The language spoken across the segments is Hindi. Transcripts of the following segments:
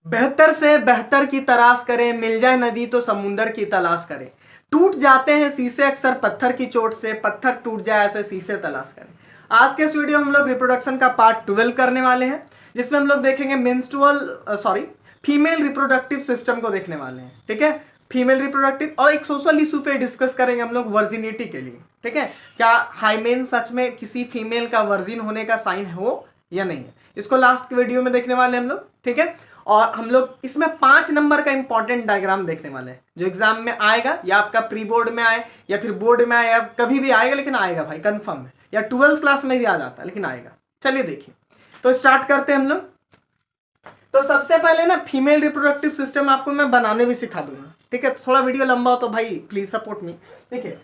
बेहतर से बेहतर की तलाश करें, मिल जाए नदी तो समुंदर की तलाश करें। टूट जाते हैं शीशे अक्सर पत्थर की चोट से, पत्थर टूट जाए ऐसे शीशे तलाश करें। आज के इस वीडियो में हम लोग रिप्रोडक्शन का पार्ट 12 करने वाले हैं, जिसमें हम लोग देखेंगे फीमेल रिप्रोडक्टिव सिस्टम को देखने वाले हैं। ठीक है, फीमेल रिप्रोडक्टिव और एक सोशल इशू पे डिस्कस करेंगे हम लोग वर्जिनिटी के लिए। ठीक है, क्या हाइमेन सच में किसी फीमेल का वर्जिन होने का साइन हो या नहीं है, इसको लास्ट वीडियो में देखने वाले हैं हम लोग। ठीक है, और हम लोग इसमें 5 नंबर का इंपॉर्टेंट डायग्राम देखने वाले हैं, जो एग्जाम में आएगा, या आपका प्री बोर्ड में आए या फिर बोर्ड में आए, या कभी भी आएगा, लेकिन आएगा भाई कंफर्म है, या 12th क्लास में भी आ जाता है लेकिन आएगा। चलिए देखिए, तो स्टार्ट करते हैं हम लोग। तो सबसे पहले ना फीमेल रिप्रोडक्टिव सिस्टम आपको मैं बनाने भी सिखा दूंगा। ठीक है, तो थोड़ा वीडियो लंबा हो तो भाई प्लीज सपोर्ट मी। देखिए,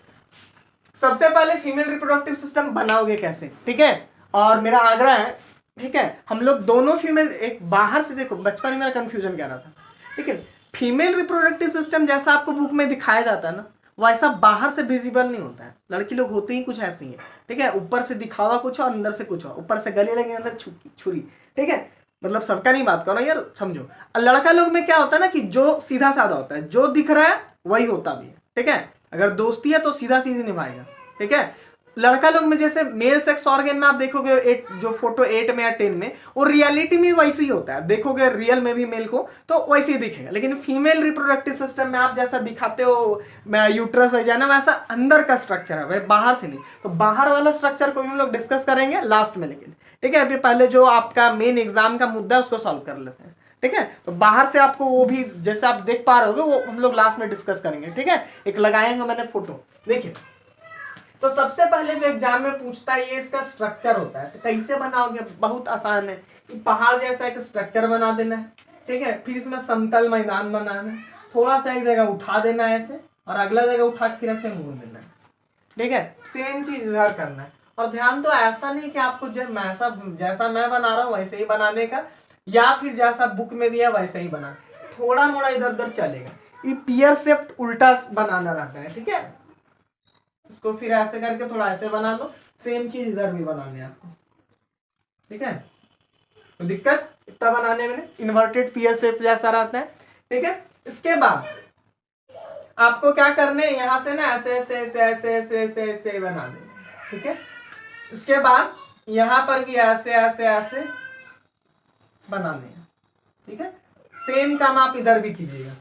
सबसे पहले फीमेल रिप्रोडक्टिव सिस्टम बनाओगे कैसे, ठीक है, और मेरा आग्रह है, ठीक है, हम लोग दोनों फीमेल, एक बाहर से देखो, बचपन में मेरा कंफ्यूजन क्या रहा था। ठीक है, फीमेल रिप्रोडक्टिव सिस्टम जैसा आपको बुक में दिखाया जाता है ना, वैसा बाहर से विजिबल नहीं होता है। लड़की लोग होते ही कुछ ऐसी हैं। ठीक है, ऊपर से दिखावा कुछ और अंदर से कुछ और, ऊपर से गले लगे अंदर छुरी। ठीक है, मतलब सबका नहीं बात करो यार, समझो। लड़का लोग में क्या होता है ना कि जो सीधा साधा होता है, जो दिख रहा है वही होता भी है। ठीक है, अगर दोस्ती है तो सीधा सीधी निभाएगा। ठीक है, लड़का लोग में जैसे मेल सेक्स ऑर्गन में आप देखोगे जो फोटो 8 में या 10 में, वो रियलिटी में वैसे ही होता है। देखोगे रियल में भी मेल को तो वैसे ही दिखेगा, लेकिन फीमेल रिप्रोडक्टिव सिस्टम में आप जैसा दिखाते हो यूट्रस वगैरह, वैसा अंदर का स्ट्रक्चर है भाई, बाहर से नहीं। तो बाहर वाला स्ट्रक्चर को भी हम लोग डिस्कस करेंगे लास्ट में, लेकिन ठीक है, अभी पहले जो आपका मेन एग्जाम का मुद्दा है उसको सॉल्व कर लेते हैं। ठीक है, तो बाहर से आपको वो भी जैसे आप देख पा रहे होगे वो हम लोग लास्ट में डिस्कस करेंगे। ठीक है, एक लगाएंगे मैंने फोटो, देखिए। तो सबसे पहले जो एग्जाम में पूछता है ये इसका स्ट्रक्चर होता है। तो कैसे बनाओगे, बहुत आसान है, कि पहाड़ जैसा एक स्ट्रक्चर बना देना है। ठीक है, फिर इसमें समतल मैदान बनाना है, थोड़ा सा एक जगह उठा देना है ऐसे, और अगला जगह उठा के फिर ऐसे मोड़ देना है। ठीक है, सेम चीज इधर करना है। और ध्यान तो ऐसा नहीं कि आपको जैसा मैं बना रहा हूँ वैसे ही बनाने का, या फिर जैसा बुक में दिया वैसे ही बना, थोड़ा मोड़ा इधर उधर चलेगा। ये पियर शेप्ड उल्टा बनाना रहता है। ठीक है, इसको फिर ऐसे करके थोड़ा ऐसे बना लो, सेम चीज इधर भी बनाने है आपको। ठीक है, तो दिक्कत इतना बनाने में, इन्वर्टेड पियर शेप जैसा रहता है। ठीक है, इसके बाद आपको क्या करने हैं, यहां से ना ऐसे ऐसे ऐसे ऐसे ऐसे ऐसे ऐसे बना देंगे। ठीक है, इसके बाद यहां पर भी ऐसे ऐसे ऐसे बनाने हैं। ठीक है, सेम काम आप इधर भी कीजिएगा,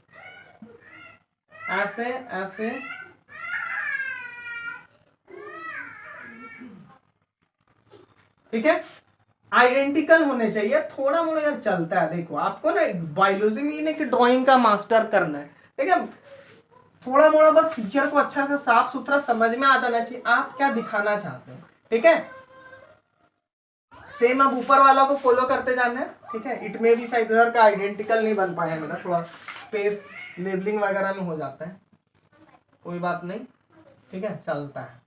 ऐसे ऐसे। ठीक है, आइडेंटिकल होने चाहिए, थोड़ा मोड़ा यार चलता है। देखो आपको ना बायोलॉजी में नहीं कि ड्राइंग का मास्टर करना है। ठीक है, थोड़ा मोड़ा बस पिक्चर को अच्छा से साफ सुथरा समझ में आ जाना चाहिए आप क्या दिखाना चाहते हो। ठीक है, सेम अब ऊपर वाला को फॉलो करते जाना है। ठीक है, इट में भी शायद इधर का आइडेंटिकल नहीं बन पाया मेरा, थोड़ा स्पेस लेबलिंग वगैरह में हो जाता है, कोई बात नहीं। ठीक है, चलता है।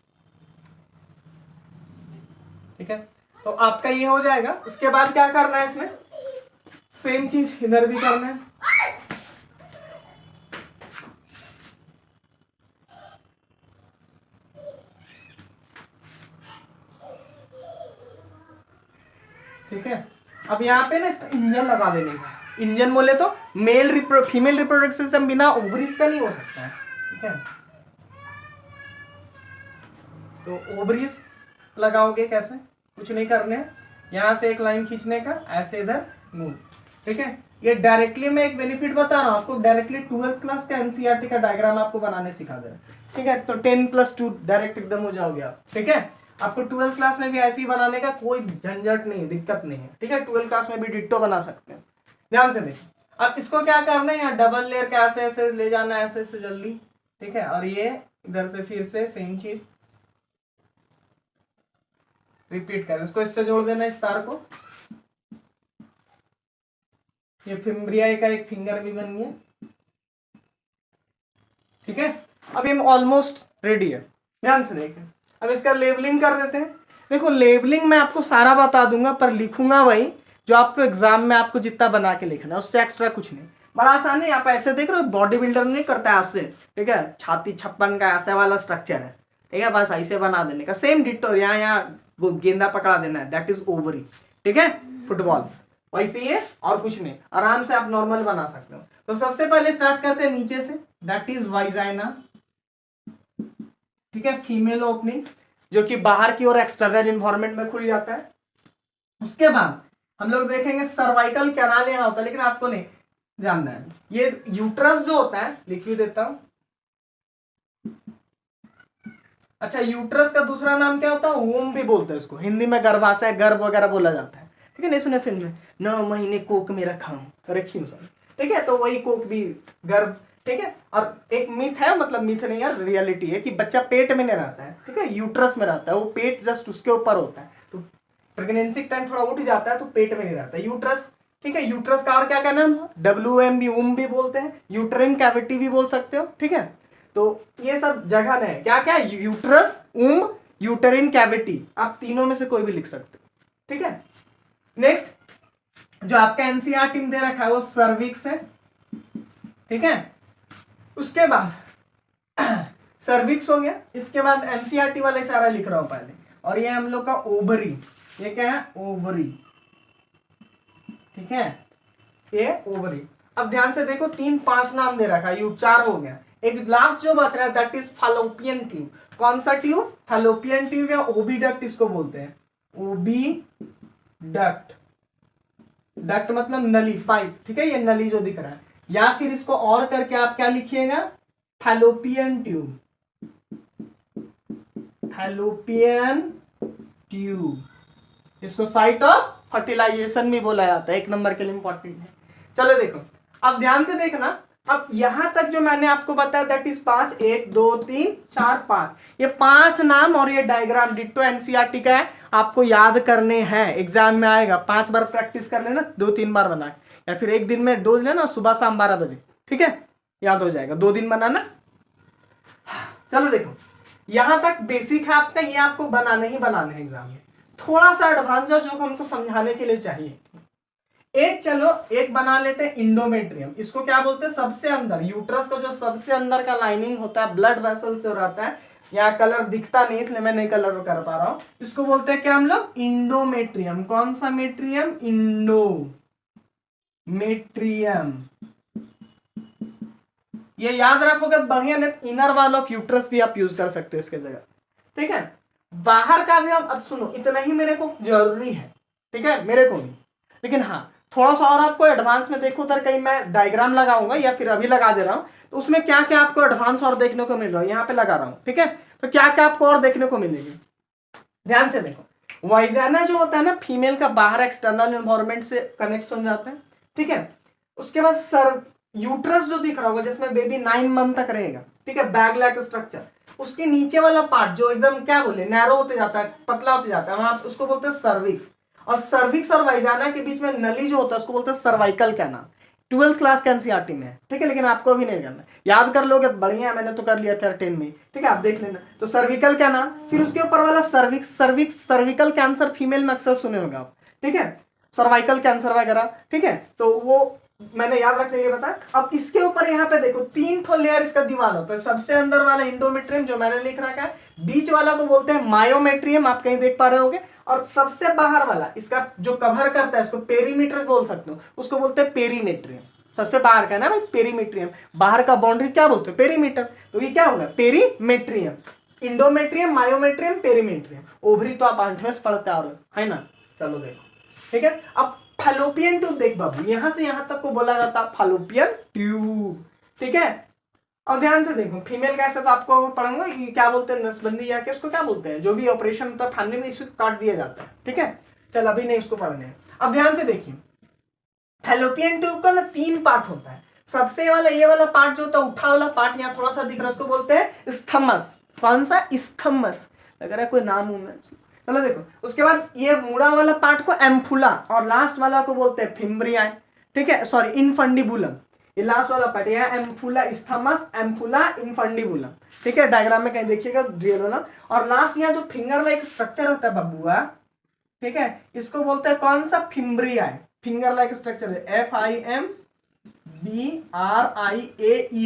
ठीक है, तो आपका ये हो जाएगा। उसके बाद क्या करना है, इसमें सेम चीज इधर भी करना है। ठीक है, अब यहाँ पे ना इसका इंजन लगा देने का। इंजन बोले तो फीमेल रिप्रोडक्टिव सिस्टम बिना ओवरीज का नहीं हो सकता है। ठीक है, तो ओवरीज लगाओगे कैसे, कुछ नहीं करने, यहाँ से एक लाइन खींचने का, ऐसे इधर मूव। ठीक है, ये डायरेक्टली मैं एक बेनिफिट बता रहा हूँ आपको, डायरेक्टली 12th क्लास का एनसीईआरटी का डायग्राम आपको बनाने सिखा दे रहा है। ठीक है, तो 10+2 डायरेक्ट एकदम हो जाओगे आप। ठीक है, आपको 12th क्लास में भी ऐसे ही बनाने का कोई झंझट नहीं, दिक्कत नहीं है। ठीक है, 12th क्लास में भी डिट्टो बना सकते हैं। ध्यान से देखिए, अब इसको क्या करना है, यहाँ डबल लेयर का ऐसे ऐसे ले जाना है, ऐसे ऐसे जल्दी। ठीक है, और ये इधर से फिर से सेम चीज रिपीट कर, इसको इससे जोड़ देना इस तार को। ये फिम्ब्रिया का एक फिंगर भी बन गया। ठीक है, अब ये ऑलमोस्ट रेडी है। ध्यान से देखें, अब इसका लेबलिंग कर देते हैं। देखो लेबलिंग मैं आपको सारा बता दूंगा, पर लिखूंगा वही जो आपको एग्जाम में आपको जितना बना के लिखना है, उससे एक्स्ट्रा कुछ नहीं। बड़ा आसान है, आप ऐसे देख रहे हो, बॉडी बिल्डर नहीं करता है ऐसे। ठीक है, छाती 56 का ऐसे वाला स्ट्रक्चर है। ठीक है, बस ऐसे बना देने का, सेम डिट्टो। यहाँ गेंदा पकड़ा देना है, दैट इज ओवरी। ठीक है, फुटबॉल वैसे ही है और कुछ नहीं, आराम से आप नॉर्मल बना सकते हो। तो सबसे पहले स्टार्ट करते हैं नीचे से, दैट इज वाइजाइना, ठीक है, फीमेल ओपनिंग जो कि बाहर की ओर एक्सटर्नल इन्वायरमेंट में खुल जाता है। उसके बाद हम लोग देखेंगे सर्वाइकल कैनाल यहाँ होता है, लेकिन आपको नहीं जानना है। ये यूट्रस जो होता है, लिख भी देता हूं। अच्छा, यूट्रस का दूसरा नाम क्या होता है? वोम भी बोलते हैं उसको, हिंदी में गर्भाशय, गर्भ वगैरह बोला जाता है, ठीक है। नहीं सुने फिल्म में 9 महीने कोक में रखा हूं, रखी हूं सर, ठीक है। तो वही कोक भी गर्भ, ठीक है। और एक मिथ है, मतलब मिथ नहीं यार, रियलिटी है कि बच्चा पेट में नहीं रहता है, ठीक है, यूट्रस में रहता है। वो पेट जस्ट उसके ऊपर होता है, तो प्रेगनेंसी टाइम थोड़ा उठ जाता है तो पेट में नहीं रहता है यूट्रस, ठीक है। यूट्रस का और क्या क्या नाम है? WM भी, उम भी बोलते हैं, यूट्राइन कैविटी भी बोल सकते हो, ठीक है। तो ये सब जगह है क्या क्या? यूट्रस, उम, यूटेरिन कैविटी, आप तीनों में से कोई भी लिख सकते हो, ठीक है। नेक्स्ट जो आपका एनसीईआरटी में दे रखा है वो सर्विक्स है, ठीक है। उसके बाद सर्विक्स हो गया, इसके बाद एनसीईआरटी वाला इशारा लिख रहा हूं पहले, और ये हम लोग का ओवरी, ये क्या है? ओवरी, ठीक है, ये ओवरी। अब ध्यान से देखो, 3-5 नाम दे रखा है, यू 4 हो गया। एक लास्ट जो बच रहा है दैट इज फैलोपियन ट्यूब। कौन सा ट्यूब? फैलोपियन ट्यूब या ओबी डक्ट इसको बोलते हैं, ओबी डक्ट। डक्ट मतलब नली, पाइप, ठीक है, ये नली जो दिख रहा है। या फिर इसको और करके आप क्या लिखिएगा? Fallopian tube, fallopian tube. इसको साइट ऑफ फर्टिलाइजेशन भी बोला जाता है, 1 नंबर के लिए इंपॉर्टेंट है। चलो देखो, अब ध्यान से देखना। अब यहां तक जो मैंने आपको बताया दैट इज 5, 1 2 3 4 5, ये 5 नाम और ये डायग्राम डिट्टो एनसीईआरटी का है, आपको याद करने हैं, एग्जाम में आएगा। 5 बार प्रैक्टिस कर लेना, 2-3 बार बना, या फिर एक दिन में डोज लेना, सुबह शाम 12 बजे, ठीक है, याद हो जाएगा। 2 दिन बनाना। चलो देखो, यहां तक बेसिक है आपका, ये आपको बनाने ही बनाने हैं एग्जाम में। थोड़ा सा एडवांस जो हमको समझाने के लिए चाहिए, एक चलो एक बना लेते हैं इंडोमेट्रियम। इसको क्या बोलते हैं? सबसे अंदर, यूट्रस का जो सबसे अंदर का लाइनिंग होता है, ब्लड वेसल से रहता है। यहाँ कलर दिखता नहीं इसलिए मैं नहीं कलर कर पा रहा हूं। इसको बोलते हैं क्या हम लोग? इंडोमेट्रियम। कौन सा मेट्रियम? इंडोमेट्रियम। ये याद रखोगे बढ़िया, नहीं इनर वॉल ऑफ यूट्रस भी आप यूज कर सकते हो इसके जगह, ठीक है। बाहर का भी हम, अब सुनो, इतना ही मेरे को जरूरी है, ठीक है, मेरे को नहीं, लेकिन हाँ थोड़ा सा और आपको एडवांस में देखो, उधर कहीं मैं डायग्राम लगाऊंगा या फिर अभी लगा दे रहा हूं, तो उसमें क्या क्या आपको एडवांस और देखने को मिल रहा है, यहाँ पे लगा रहा हूं, ठीक है। तो क्या क्या आपको और देखने को मिलेगी, ध्यान से देखो। वाइजाना जो होता है ना, फीमेल का बाहर एक्सटर्नल एनवायरनमेंट से कनेक्ट हो जाता है, ठीक है। उसके बाद सर यूट्रस जो दिख रहा होगा, जिसमें बेबी 9 मंथ तक रहेगा, ठीक है, बैग लाइक स्ट्रक्चर। उसके नीचे वाला पार्ट जो एकदम क्या बोले, नैरो होते जाता है, पतला होते जाता है, वहां उसको बोलते हैं सर्विक्स। और सर्विक्स और वाइजाना के बीच में नली जो होता है उसको बोलते हैं सर्वाइकल कैनाल। 12th क्लास के एनसीईआरटी में है, ठीक है, लेकिन आपको अभी नहीं करना, याद कर लोगे बढ़िया है, मैंने तो कर लिया था 10 में, ठीक है, आप देख लेना। तो सर्विकल कैनाल, फिर उसके ऊपर वाला सर्विक्स, सर्विकल कैंसर फीमेल में अक्सर सुने होंगे आप, ठीक है, सर्वाइकल कैंसर वगैरह, ठीक है। तो वो मैंने याद रखने के लिए बताया। अब इसके ऊपर यहाँ पे देखो 3 ठो लेयर इसका दीवार होता है। सबसे अंदर वाला इंडोमेट्रियम जो मैंने लिख रखा है, बीच वाला को बोलते हैं मायोमेट्रियम, आप कहीं देख पा रहे होगे, और सबसे बाहर वाला इसका जो कवर करता है, इसको पेरीमीटर बोल सकते हो, उसको बोलते हैं पेरीमेट्रियम। सबसे बाहर का है ना भाई पेरीमेट्रियम, बाहर का बाउंड्री क्या बोलते हैं? पेरीमीटर। तो ये क्या होगा? Perimetrium. Endometrium, myometrium, perimetrium. Ovary तो आप 8वें से पढ़ते आ रहे हो, है ना। चलो देखो, ठीक है। अब फैलोपियन ट्यूब देख बाबू, यहां से यहां तक को बोला जाता है फैलोपियन ट्यूब, ठीक है। और ध्यान से देखो, फीमेल कैसे, तो आपको पढ़ूंगा ये क्या बोलते हैं, नसबंदी या उसको क्या बोलते हैं, जो भी ऑपरेशन होता है फैमिली में, इसको काट दिया जाता है, ठीक है। चल अभी नहीं इसको पढ़ने हैं। अब ध्यान से देखिए, फैलोपियन ट्यूब का ना 3 पार्ट होता है। सबसे वाला ये वाला पार्ट जो होता है, उठा वाला पार्ट, यहाँ थोड़ा सा दिख रहा है, उसको बोलते हैं स्थमस। कौन सा? स्थमस। लग रहा है कोई नाम हूं मैं। चलो देखो, उसके बाद ये मुड़ा वाला पार्ट को एम्फुला, और लास्ट वाला को बोलते हैं फिम्ब्रिया, ठीक है, सॉरी इनफंडिबुलम। ये लास्ट वाला पार्ट है एम्फुला, स्थमस, एम्फुला, इनफंडिबुलम, ठीक है। डायग्राम में कहीं देखिएगा रियल वाला। और लास्ट यहाँ जो फिंगर लाइक स्ट्रक्चर होता है बबुआ, ठीक है, इसको बोलते हैं कौन सा? फिम्ब्रिया। फिंगर लाइक स्ट्रक्चर है, FIMBRIAE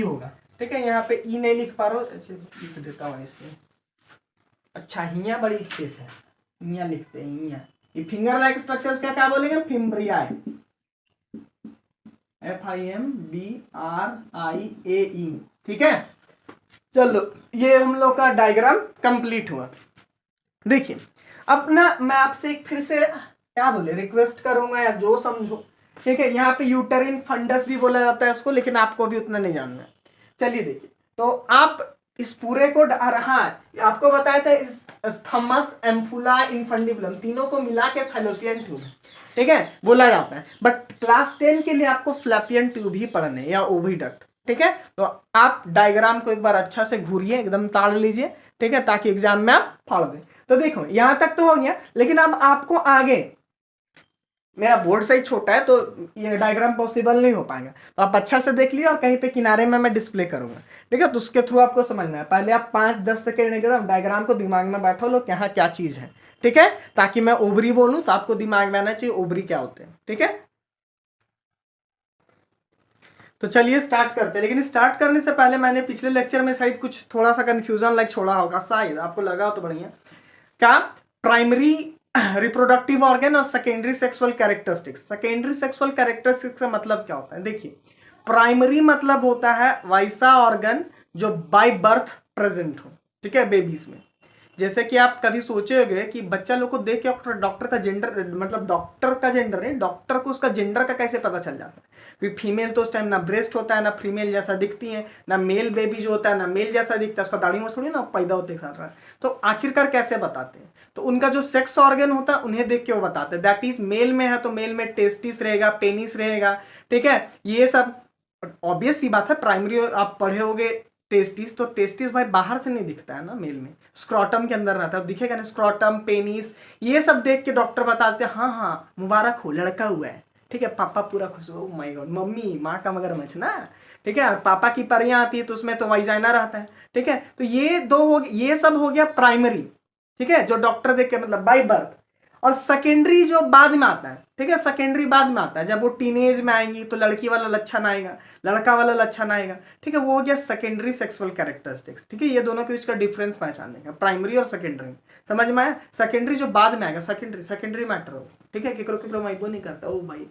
होगा, ठीक है। यहाँ पे ई नहीं लिख पा रहा हूँ, लिख देता हूँ इससे। अच्छा, हिया बड़ी स्पेस है, हिया लिखते हैं हिया। ये फिंगर लाइक स्ट्रक्चर क्या क्या बोलेंगे? फिम्ब्रिया। FIMBRIAE, ठीक है। चलो ये हम लोग का डायग्राम कंप्लीट हुआ। देखिए अब ना मैं आपसे एक फिर से क्या बोले रिक्वेस्ट करूंगा या जो समझो, ठीक है। यहाँ पे यूटेरिन फंडस भी बोला जाता है इसको, लेकिन आपको भी उतना नहीं जानना है। चलिए देखिए, तो आप इस पूरे को हाँ आपको बताया था स्थमस, एम्फुला, इनफंडिबुलम तीनों को मिला के फैलोपियन ट्यूब, ठीक है, बोला जाता है। बट क्लास 10 के लिए आपको फ्लैपियन ट्यूब ही पढ़ने या ओविडक्ट, ठीक है। तो आप डायग्राम को एक बार अच्छा से घूरिए, एकदम ताड़ लीजिए, ठीक है, ताकि एग्जाम में आप फाड़ दें। तो देखो यहां तक तो हो गया, लेकिन अब आपको आगे, मेरा बोर्ड साइज छोटा है तो ये डायग्राम पॉसिबल नहीं हो पाएगा, तो आप अच्छा से देख लीजिए और कहीं पे किनारे में मैं डिस्प्ले करूंगा, ठीक है। तो उसके थ्रू आपको समझना है। पहले आप 5-10 सेकेंड एकदम डायग्राम को दिमाग में बैठो लो, यहाँ क्या चीज है, ठीक है, ताकि मैं ओवरी बोलूं तो आपको दिमाग में आना चाहिए ओवरी क्या होते हैं, ठीक है। तो चलिए स्टार्ट करते हैं, लेकिन स्टार्ट करने से पहले मैंने पिछले लेक्चर में शायद कुछ थोड़ा सा कंफ्यूजन लाइक छोड़ा होगा, शायद आपको लगा हो तो बढ़िया। क्या प्राइमरी रिप्रोडक्टिव ऑर्गन और secondary sexual characteristics. Secondary sexual characteristics का मतलब क्या होता है? देखिए प्राइमरी मतलब होता है वैसा ऑर्गन जो बाय बर्थ प्रेजेंट हो, ठीक है, बेबीज में। जैसे कि आप कभी सोचे होंगे कि बच्चा लोग को देख के डॉक्टर का जेंडर, मतलब डॉक्टर का जेंडर है, डॉक्टर को उसका जेंडर का कैसे पता चल जाता है? क्योंकि फीमेल तो उस टाइम ना ब्रेस्ट होता है, ना फीमेल जैसा दिखती है, ना मेल बेबी जो होता है ना मेल जैसा दिखता है, उसका दाढ़ी में थोड़ी ना पैदा होते साथ रहा है। तो आखिरकार कैसे बताते हैं? तो उनका जो सेक्स ऑर्गन होता है उन्हें देख के वो बताते हैं। दैट इज मेल में है तो मेल में टेस्टिस रहेगा, पेनिस रहेगा, ठीक है। ये सब ऑब्वियस सी बात है। प्राइमरी आप पढ़े होगे टेस्टिस, तो टेस्टिस भाई बाहर से नहीं दिखता है ना, मेल में स्क्रॉटम के अंदर रहता है, दिखेगा ना स्क्रॉटम, पेनिस, ये सब देख के डॉक्टर बताते हैं हाँ हाँ मुबारक हो लड़का हुआ है, ठीक है। पापा पूरा खुश हो, माय गॉड, मम्मी माँ का मगरमच्छ ना, ठीक है। और पापा की परियां आती है तो उसमें तो वाइजाइना रहता है, ठीक है। तो ये दो हो, ये सब हो गया प्राइमरी, ठीक है, जो डॉक्टर देख के मतलब बाय बर्थ। और सेकेंडरी जो बाद में आता है, ठीक है, सेकेंडरी बाद में आता है, जब वो टीनेज में आएंगी तो लड़की वाला लक्षण आएगा, लड़का वाला लक्षण आएगा, ठीक है। वो हो गया सेकेंडरी सेक्सुअल कैरेक्टरिस्टिक्स, ठीक है। ये दोनों के बीच का डिफरेंस पहचानने का, प्राइमरी और सेकेंडरी, समझ में आया? सेकेंडरी जो बाद में आएगा, सेकेंडरी सेकेंडरी मैटर हो, ठीक है। केकरो केकरो माइबो नहीं करता, ओ भाई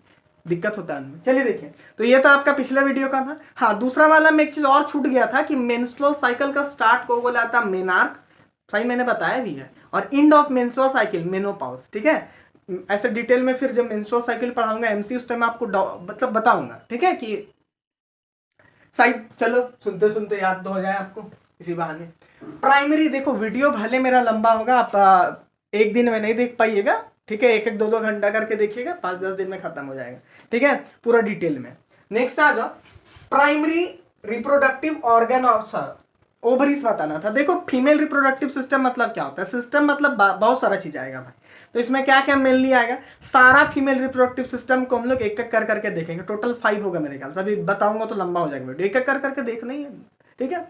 दिक्कत होता है उनमें। चलिए देखिए, तो ये तो आपका पिछला वीडियो का था। हाँ दूसरा वाला में एक चीज और छूट गया था कि मेंस्ट्रुअल साइकिल का स्टार्ट को बोला था मेनार्क, सही मैंने बताया भी है, और end of menstrual cycle menopause, ठीक है। ऐसे डिटेल में फिर जब मेंस्ट्रुअल साइकिल पढ़ाऊंगा एमसी, उस टाइम आपको मतलब बताऊंगा, ठीक है, कि शायद चलो सुनते सुनते याद तो हो जाए आपको इसी बहाने। प्राइमरी देखो वीडियो भले मेरा लंबा होगा, आप एक दिन में नहीं देख पाइएगा, ठीक है, 1-1 2-2 घंटा करके देखिएगा, 5-10 दिन में खत्म हो जाएगा, ठीक है, पूरा डिटेल में। नेक्स्ट आ जाओ, primary reproductive organ of ovaries बताना था। देखो फीमेल रिप्रोडक्टिव सिस्टम मतलब क्या होता है? सिस्टम मतलब बहुत सारा चीज आएगा भाई, तो इसमें क्या क्या मेनली आएगा, सारा फीमेल रिप्रोडक्टिव सिस्टम को हम लोग एक एक कर करके देखेंगे। टोटल 5 होगा मेरे ख्याल से, अभी बताऊंगा तो लंबा हो जाएगा वीडियो, एक एक कर करके देखना ही है, ठीक है,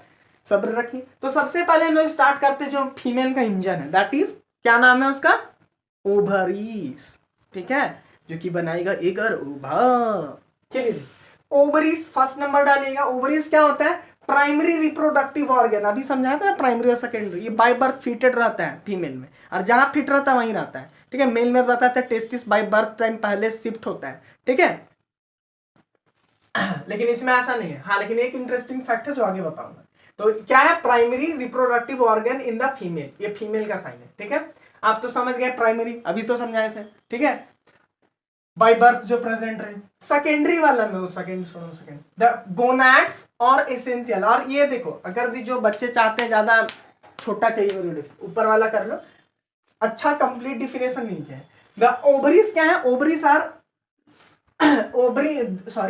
सब्र रखिए। तो सबसे पहले हम लोग स्टार्ट करते जो फीमेल का इंजन है, दैट इज क्या नाम है उसका? ओवरीज, ठीक है, जो कि बनाएगा एगर ओवा। चलिए ओवरीज फर्स्ट नंबर डालिएगा। ओवरीज क्या होता है? प्राइमरी रिप्रोडक्टिव ऑर्गन, अभी समझाया था ना प्राइमरी और सेकेंडरी, ये बाय बर्थ फिटेड रहता है फीमेल में, और जहां फिट रहता है वहीं रहता है, ठीक है। मेल में बताते हैं टेस्टिस बाय बर्थ टाइम पहले शिफ्ट होता है, ठीक है। लेकिन इसमें ऐसा नहीं है। हाँ लेकिन एक इंटरेस्टिंग फैक्ट है जो आगे बताऊंगा। तो क्या है? Primary reproductive organ in the female, ये फीमेल का साइन है, ठीक है। आप तो समझ गए प्राइमरी, अभी तो समझाए थे, ठीक है, बाय बर्थ जो प्रेजेंट है। सेकेंडरी वाला में वो सेकेंड द गोनाड्स और एसेंशियल। और ये देखो अगर भी जो बच्चे चाहते हैं ज्यादा छोटा चाहिए, ऊपर वाला कर लो, अच्छा कंप्लीट डिफिनेशन नीचे है। द ओवरीज क्या है? Ovaries are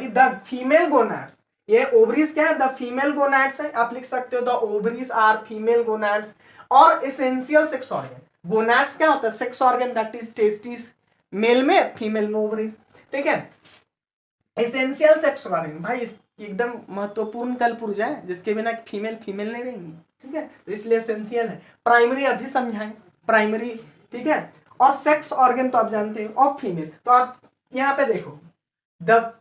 the female gonads. ये ओवरीज क्या है? द फीमेल गोनाड्स है, आप लिख सकते हो the ovaries are female gonads. और एसेंशियल सेक्स ऑर्गन, गोनाड्स क्या होता है? Sex organ, that is testis male में, फीमेल में ओवरीज, ठीक है। एसेंशियल सेक्स ऑर्गन भाई एकदम महत्वपूर्ण कलपुर्जा है, जिसके बिना फीमेल फीमेल नहीं रहेंगी, ठीक है, तो इसलिए एसेंशियल है। प्राइमरी अभी समझाएं, प्राइमरी, ठीक है। और सेक्स ऑर्गन तो आप जानते हो ऑफ फीमेल। तो आप यहाँ पे देखो द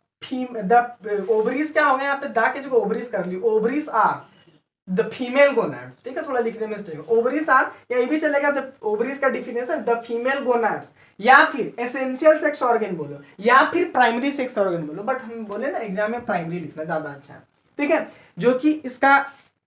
ओवरीज क्या हो गया, यहाँ पे दा के जगह ओवरीज कर ली। Ovaries are the female gonads, ठीक है, थोड़ा लिखने में मिस्टेक, ओवरीज आर, या ये भी चलेगा द ओवरीज का डिफिनेशन द फीमेल गोनाड्स, या फिर एसेंशियल सेक्स ऑर्गन बोलो, या फिर प्राइमरी सेक्स ऑर्गन बोलो, बट हम बोले ना एग्जाम में प्राइमरी लिखना ज्यादा अच्छा है, ठीक है, जो कि इसका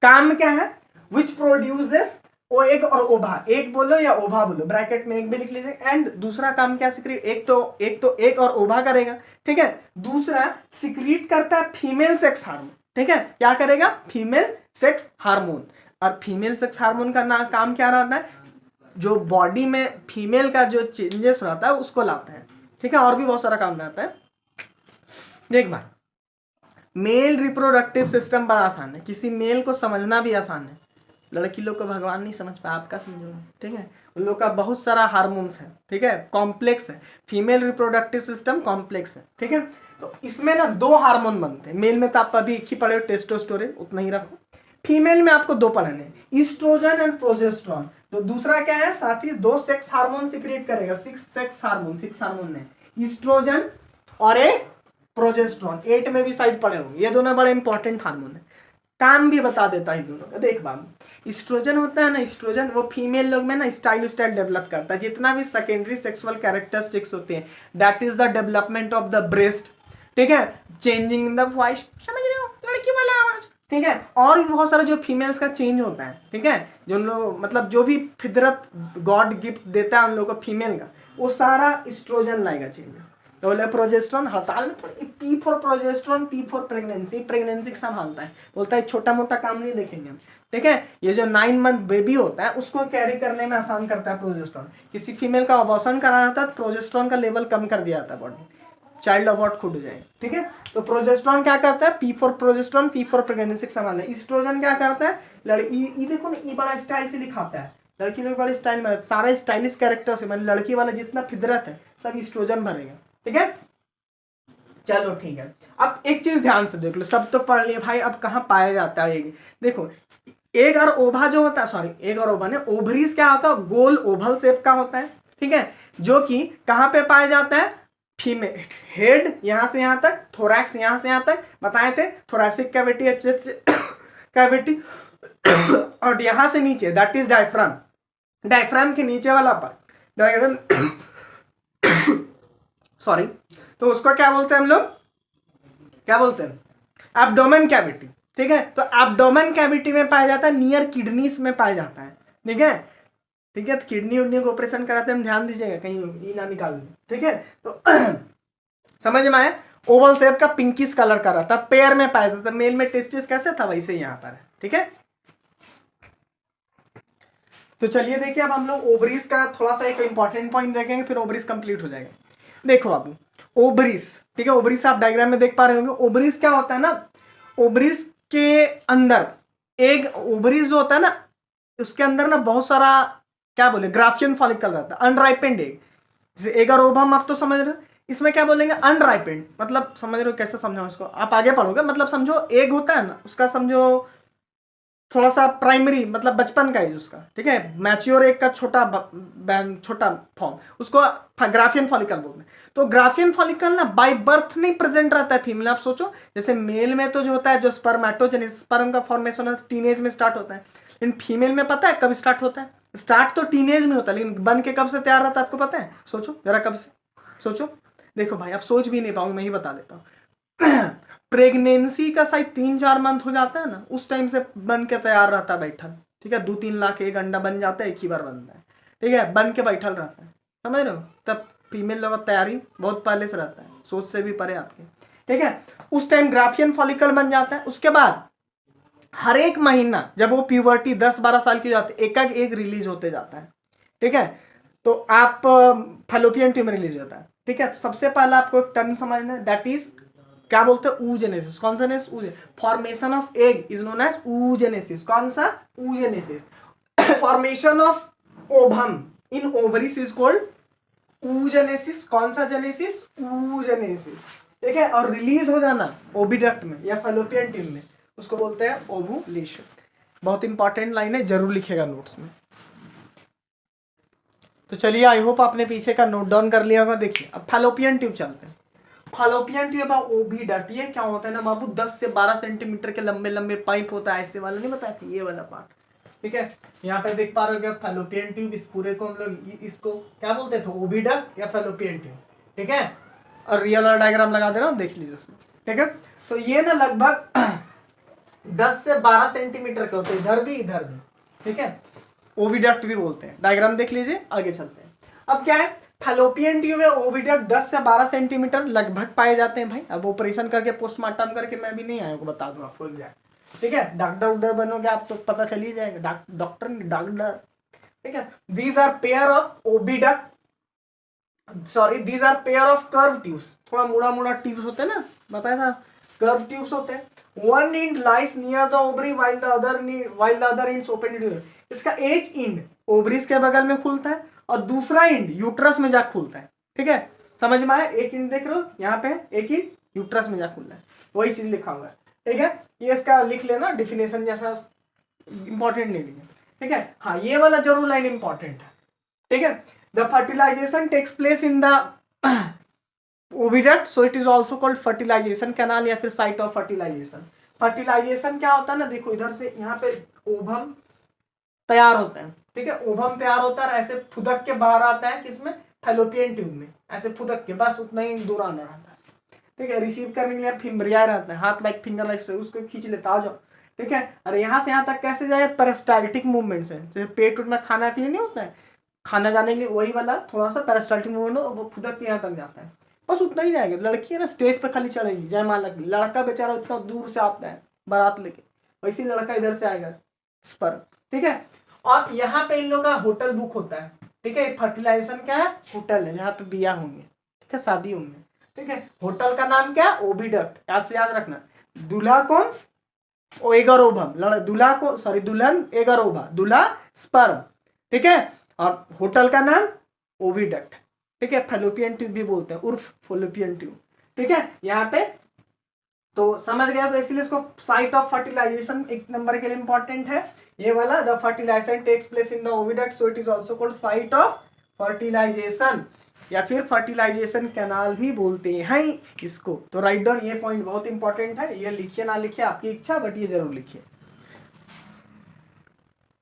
काम क्या है, विच प्रोड्यूसेस ओ एग और ओभा, एक बोलो या ओभा बोलो, ब्रैकेट में एक भी लिख लीजिए, एंड दूसरा काम क्या सिक्रीट, एक तो एक और ओभा करेगा, ठीक है, दूसरा सिक्रीट करता है फीमेल सेक्स हार्मोन, ठीक है, क्या करेगा, फीमेल सेक्स हार्मोन, और फीमेल सेक्स हार्मोन का काम क्या रहता है, जो बॉडी में फीमेल का जो चेंजेस रहता है उसको लाता है, ठीक है, और भी बहुत सारा काम रहता है। देख भाई, मेल रिप्रोडक्टिव सिस्टम बड़ा आसान है, किसी मेल को समझना भी आसान है, लड़की लोग को भगवान नहीं समझ पाया, आपका समझो, ठीक है, उन लोग का बहुत सारा हार्मोन्स है, ठीक है, कॉम्प्लेक्स है, फीमेल रिप्रोडक्टिव सिस्टम कॉम्प्लेक्स है, ठीक है, तो इसमें ना 2 हार्मोन बनते हैं, मेल में तो आप अभी एक ही पढ़े हो, टेस्टोस्टेरोन, उतना ही रखो, फीमेल में आपको 2 पढ़ने हैं, ईस्ट्रोजन एंड प्रोजेस्टेरोन, तो दूसरा क्या है, साथ ही 2 सेक्स हार्मोन सिक्रेट करेगा, 6 हार्मोन है, ईस्ट्रोजन और एक प्रोजेस्टेरोन, 8 में भी शायद पढ़े होंगे, ये दोनों बड़े इंपॉर्टेंट हार्मोन है, काम भी बता देता है इन दोनों का। देख बाबू, एस्ट्रोजन होता है ना, एस्ट्रोजन वो फीमेल लोग में ना स्टाइल डेवलप करता है, जितना भी सेकेंडरी सेक्सुअल कैरेक्टरिस्टिक्स होते हैं, that is the development of the breast, ठीक है, चेंजिंग इन द वॉइस, समझ रहे हो, लड़की वाला आवाज, ठीक है, और भी बहुत सारा जो फीमेल्स का चेंज होता है, ठीक है, जो लोग मतलब जो भी फितरत गॉड गिफ्ट देता है उन लोगों को फीमेल का, वो सारा एस्ट्रोजन लाएगा चेंजेस, तो बोले प्रोजेस्टेरोन हड़ताल में थोड़ी, P for progesterone, P for pregnancy संभालता है, बोलता है छोटा मोटा काम नहीं देखेंगे हम, ठीक है, ये जो 9 मंथ बेबी होता है उसको कैरी करने में आसान करता है प्रोजेस्टेरोन, किसी फीमेल का अबॉर्शन कराना था तो प्रोजेस्टेरोन का लेवल कम कर दिया जाता है बॉडी, चाइल्ड अबॉर्ट खुद हो जाएगा, ठीक है, तो प्रोजेस्टेरोन क्या करता है, P for progesterone, P for pregnancy संभालना, ईस्ट्रोजन क्या करता है, लड़की देखो ना, ये बड़ा स्टाइल से लिखाता है, लड़की लोग बड़े स्टाइल में, सारा स्टाइलिश कैरेक्टर से, मतलब लड़की वाला जितना फितरत है सब ईस्ट्रोजन भरेगा, ठीक है, चलो ठीक है। अब एक चीज ध्यान से देख लो, सब तो पढ़ लिए भाई, अब कहाँ पाया जाता है ये, देखो एग और ओवा जो होता है, सॉरी एग और ओवा ने, ओवरीज क्या होता है, गोल ओवल शेप का होता है, ठीक है, जो कि कहाँ पे पाया जाता है, फीमेल हेड यहां से यहां तक, थोरैक्स यहां से यहां तक बताए थे, थोरैसिक कैविटी, कैविटी और यहां से नीचे दैट इज डायफ्राम, डायफ्राम के नीचे वाला पार्ट, डायग्राम सॉरी, तो उसको क्या बोलते हैं हम लोग, क्या बोलते हैं, एब्डोमेन कैविटी, ठीक है, तो एब्डोमेन कैविटी में पाया जाता है, नियर किडनीज में पाया जाता है, ठीक है, ठीक है, तो किडनी उडनी को ऑपरेशन कराते हैं, ध्यान दीजिएगा कहीं ये ना निकाल दें, ठीक है, तो समझ में आया, ओवल शेप का पिंकिश कलर का रहता, पेयर में पाया जाता, मेल में टेस्टिस कैसे था वैसे यहाँ पर है, ठीक है, तो चलिए देखिए अब हम लोग ओवरीज का थोड़ा सा एक इंपॉर्टेंट पॉइंट देखेंगे, फिर ओवरीज कंप्लीट हो जाएगा। देखो बाबू, ओवरीज, ठीक है, ओवरीज आप डायग्राम में देख पा रहे होंगे, ओवरीज क्या होता है ना, ओवरीज के अंदर एग, ओवरीज जो होता है ना उसके अंदर ना बहुत सारा क्या बोले, ग्राफियन फॉलिकल रहता है, अनराइपेंड एग, जैसे एग और ओवम आप तो समझ रहे हो, इसमें क्या बोलेंगे अनराइपेंड, मतलब समझ रहे हो कैसे समझाऊं इसको, आप आगे पढ़ोगे, मतलब समझो एग होता है ना उसका समझो थोड़ा सा प्राइमरी, मतलब बचपन का एज उसका, ठीक है, मैच्योर एग का छोटा छोटा फॉर्म, उसको ग्राफियन फॉलिकल बोलते हैं, तो ग्राफियन फॉलिकल ना बाय बर्थ नहीं प्रेजेंट रहता है फीमेल, आप सोचो जैसे मेल में तो जो होता है जो स्पर्मेटोजेनिस, स्पर्म का फॉर्मेशन टीनेज में स्टार्ट होता है, लेकिन फीमेल में पता है कब स्टार्ट होता है, स्टार्ट तो टीनेज में होता है, लेकिन बन के कब से तैयार रहता है आपको पता है, सोचो जरा कब से, सोचो, देखो भाई आप सोच भी नहीं पाओगे, मैं ही बता देता हूँ प्रेगनेंसी का शायद 3-4 मंथ हो जाता है ना, उस टाइम से बन के तैयार रहता है बैठल, ठीक है, 2-3 लाख एक अंडा बन जाता है, एक ही बार बनता है, ठीक है, बन के बैठल रहता है, समझ रहे हो, तब फीमेल लोग तैयारी बहुत पहले से रहता है, सोच से भी परे आपके, ठीक है, उस टाइम ग्राफियन फॉलिकल बन जाता है, उसके बाद हर एक महीना जब वो प्यूबर्टी 10-12 साल की हो जाती है, एक एक रिलीज होते जाता है, ठीक है, तो आप फैलोपियन ट्यूब रिलीज होता है, ठीक है, तो सबसे पहला आपको एक टर्म समझना है, दैट इज क्या बोलते हैं, oogenesis, कौन सा नेस, formation of egg is known as oogenesis, कौन सा, oogenesis, formation of ovum in ovaries is called oogenesis, कौन सा जेनेसिस, oogenesis, ठीक है, और रिलीज हो जाना ओविडक्ट में या फैलोपियन ट्यूब में, उसको बोलते हैं ओवुलेशन, बहुत इंपॉर्टेंट लाइन है, जरूर लिखेगा नोट्स में। तो चलिए आई होप आपने पीछे का नोट डाउन कर लिया होगा। देखिए अब फैलोपियन ट्यूब चलते हैं, फैलोपियन ट्यूब है ओविडक्ट, ये क्या होता है ना बाबू, 10 से 12 सेंटीमीटर के लंबे लंबे पाइप होता है, ऐसे वाला नहीं बताया था, ये वाला पार्ट। ठीक है, यहाँ पे देख पा रहे हो फैलोपियन ट्यूब, इस पूरे को हम लोग इसको क्या बोलते थे, ओविडक्ट या फैलोपियन ट्यूब। ठीक है, और रियल वाला डायग्राम लगा दे रहा हूँ, देख लीजिए उसमें। ठीक है, तो ये ना लगभग 10 से 12 सेंटीमीटर के होते हैं, इधर भी इधर भी। ठीक है, ओविडक्ट भी बोलते हैं। डायग्राम देख लीजिए, आगे चलते हैं। अब क्या है, फैलोपियन ट्यूब है ओविडक्ट 10 से 12 सेंटीमीटर लगभग पाए जाते हैं भाई। अब ऑपरेशन करके पोस्टमार्टम करके मैं भी नहीं आया को बता दूं आपको एग्जैक्ट। ठीक है, डॉक्टर उधर बनोगे आप तो पता चल ही जाएगा, डॉक्टर। ठीक है, these are pair of oviduct, sorry these are pair of curve tubes, थोड़ा मुड़ा मुड़ा ट्यूब्स होते हैं ना, बताया था कर्व ट्यूब्स होते हैं। One end lies near the ovary while the other ends open. इसका एक इंड ओवरीज के बगल में खुलता है और दूसरा इंड यूट्रस में जा खुलता है। ठीक है, समझ में आया? एक इंड देख रहे हो यहाँ पे, एक इंड यूट्रस में जा खुलना है, वही चीज लिखा हुआ है। ठीक है, ये इसका लिख लेना डिफिनेशन जैसा, इंपॉर्टेंट नहीं लिखे। ठीक है, हाँ ये वाला जरूर लाइन इंपॉर्टेंट है। ठीक है, the fertilisation takes place in the oviduct, so it is also called fertilisation canal या फिर साइट ऑफ फर्टिलाइजेशन। फर्टिलाइजेशन क्या होता है ना, देखो इधर से यहाँ पे ओवम तैयार होता है। ठीक है, ओवम तैयार होता है, ऐसे फुदक के बाहर आता है, किसमें, फैलोपियन ट्यूब में, ऐसे फुदक के, बस उतना ही दूर आना रहता है। ठीक है, रिसीव करने के लिए फिम्ब्रिया रहता है, हाथ लाइक फिंगर लाइक, उसको खींच लेता, आ जाओ। ठीक है, अरे यहाँ से यहाँ तक कैसे जाए, पेरिस्टाल्टिक मूवमेंट से, जैसे पेट में खाना के लिए नहीं होता है, खाना जाने के लिए वही वाला थोड़ा सा पेरिस्टाल्टिक मूवमेंट हो, वो फुदक के यहाँ तक जाता है, बस उतना ही जाएगा। लड़की है ना स्टेज पे खाली चढ़ेगी जयमाला की, लड़का बेचारा उतना दूर से आता है बारात लेके, वैसे लड़का इधर से आएगा पर। ठीक है, और यहाँ पे इन लोगों का होटल बुक होता है। ठीक है, फर्टिलाइजेशन क्या है, होटल है जहाँ पे बिया होंगे। ठीक है, शादी होंगे। ठीक है, होटल का नाम क्या, ओविडक्ट, ऐसे याद रखना। दूल्हा कौन, एगरोभम, दूल्हा को, सॉरी दुल्हन एगरोभा, दूल्हा स्पर्म। ठीक है, और होटल का नाम ओविडक्ट। ठीक है, फैलोपियन ट्यूब भी बोलते हैं, उर्फ फैलोपियन ट्यूब। ठीक है, यहाँ पे तो समझ गया, तो इसलिए इसको साइट ऑफ फर्टिलाइजेशन एक नंबर के लिए इंपॉर्टेंट है ये वाला। The fertilisation takes place in the oviduct, so it is also called site of fertilisation या फिर फर्टिलाइजेशन कैनाल भी बोलते हैं इसको। तो राइट डाउन, ये पॉइंट बहुत इंपॉर्टेंट है, ये लिखिए ना लिखिए आपकी इच्छा, बट ये जरूर लिखिए।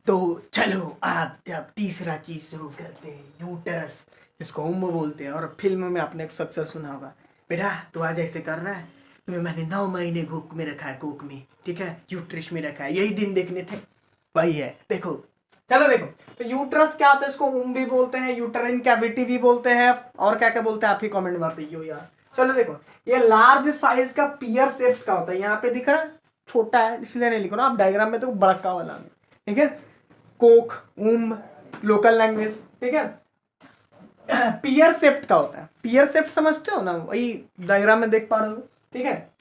तो चलो अब तीसरा चीज शुरू करते हैं, यूटरस, इसको उम्म बोलते हैं। और फिल्म में आपने अक्सर सुना होगा, बेटा तू आज ऐसे कर रहा है, तुम्हें मैंने 9 महीने कोक में रखा है, कोक में। ठीक है, यूट्रस में रखा है, यही दिन देखने थे, वही है, देखो। चलो देखो, तो यूट्रस क्या होता है, इसको उम्म भी बोलते हैं, यूटराइन कैविटी भी बोलते हैं, और क्या क्या बोलते हैं आप ही कमेंट में बताइए यार। चलो देखो, ये लार्ज साइज का पियर शेप का होता है, यहाँ पे दिख रहा है, छोटा है इसलिए नहीं लिखो ना आप डायग्राम में, तो बड़का वाला में। ठीक है, कोक, उम्म, लोकल लैंग्वेज। ठीक है, पियर शेप्ड का होता है, पियर शेप्ड समझते हो ना, वही डायग्राम में देख पा रहे हो। ठीक है,